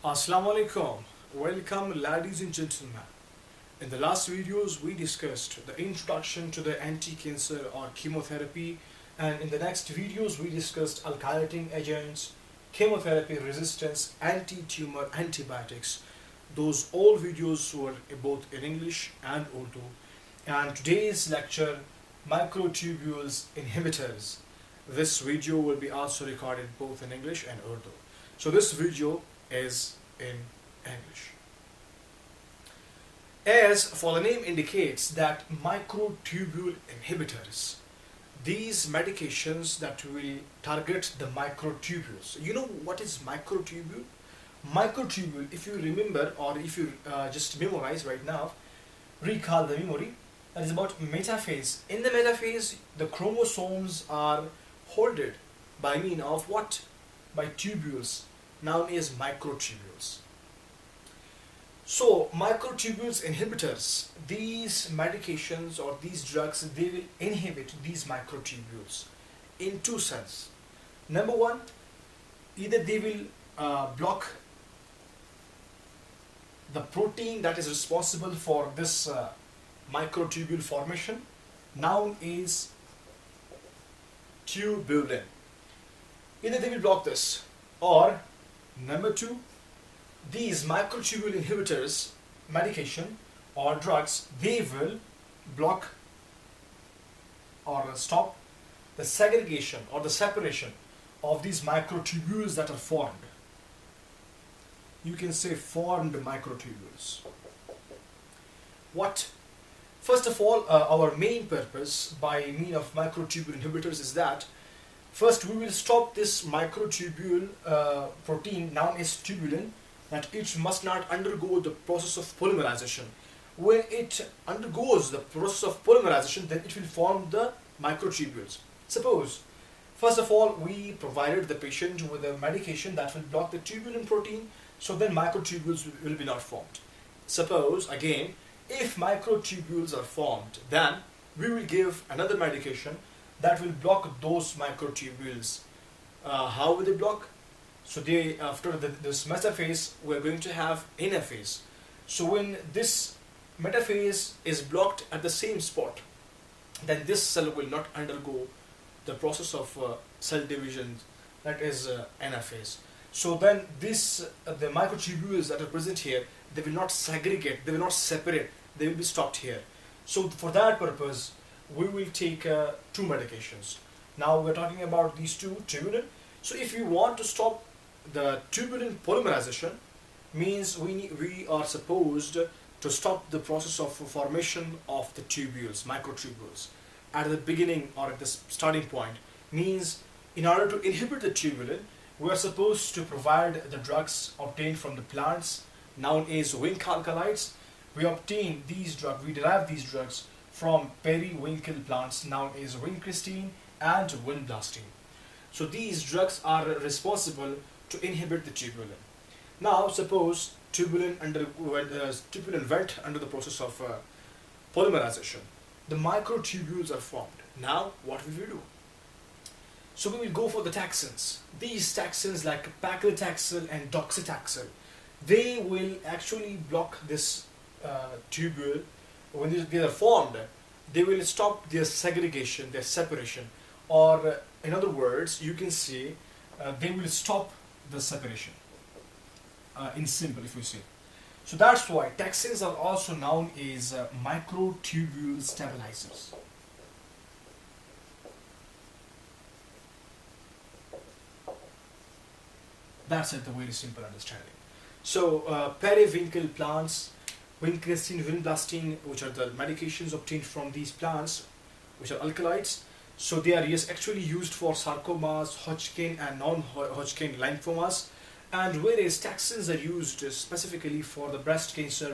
Assalamu alaikum. Welcome ladies and gentlemen. In the last videos we discussed the introduction to the anti-cancer or chemotherapy, and in the next videos we discussed alkylating agents, chemotherapy resistance, anti-tumor antibiotics. Those all videos were both in English and Urdu. And today's lecture, microtubules inhibitors. This video will be also recorded both in English and Urdu. So this video is in English. As for the name indicates that microtubule inhibitors, these medications that will target the microtubules. You know what is microtubule? Microtubule, if you remember or if you just memorize right now, recall the memory, that is about metaphase. In the metaphase, the chromosomes are holded by means of what? By tubules, known as microtubules. So microtubules inhibitors, these medications or these drugs, they will inhibit these microtubules in two sense. Number one, either they will block the protein that is responsible for this microtubule formation, known as tubulin. Either they will block this, or number two, these microtubule inhibitors, medication or drugs, they will block or stop the segregation or the separation of these microtubules that are formed. You can say formed microtubules. What? First of all, our main purpose by means of microtubule inhibitors is that first we will stop this microtubule protein known as tubulin, that it must not undergo the process of polymerization. When it undergoes the process of polymerization, then it will form the microtubules. Suppose, first of all, we provided the patient with a medication that will block the tubulin protein, so then microtubules will be not formed. Suppose, again, if microtubules are formed, then we will give another medication that will block those microtubules. How will they block? So they, after this metaphase, we are going to have anaphase. So when this metaphase is blocked at the same spot, then this cell will not undergo the process of cell division, that is anaphase. So then this the microtubules that are present here, they will not segregate, they will not separate, they will be stopped here. So for that purpose, we will take two medications. Now we're talking about these two, tubulin. So if you want to stop the tubulin polymerization, means we are supposed to stop the process of formation of the tubules, microtubules, at the beginning or at the starting point. Means in order to inhibit the tubulin, we are supposed to provide the drugs obtained from the plants, known as wink alkaloids. We obtain these drugs, we derive these drugs from periwinkle plants, known as vincristine and vinblastine. So these drugs are responsible to inhibit the tubulin. Now suppose tubulin went under the process of polymerization. The microtubules are formed. Now what will we do? So we will go for the taxanes. These taxanes like paclitaxel and docetaxel, they will actually block this tubule. When they are formed, they will stop their segregation, their separation, or in other words, you can say they will stop the separation. In simple, if you say. So that's why taxanes are also known as microtubule stabilizers. That's it, the very simple understanding. So periwinkle plants, vincristine, vinblastine, which are the medications obtained from these plants, which are alkaloids. So they are actually used for sarcomas, Hodgkin and non-Hodgkin lymphomas, and whereas taxanes are used specifically for the breast cancer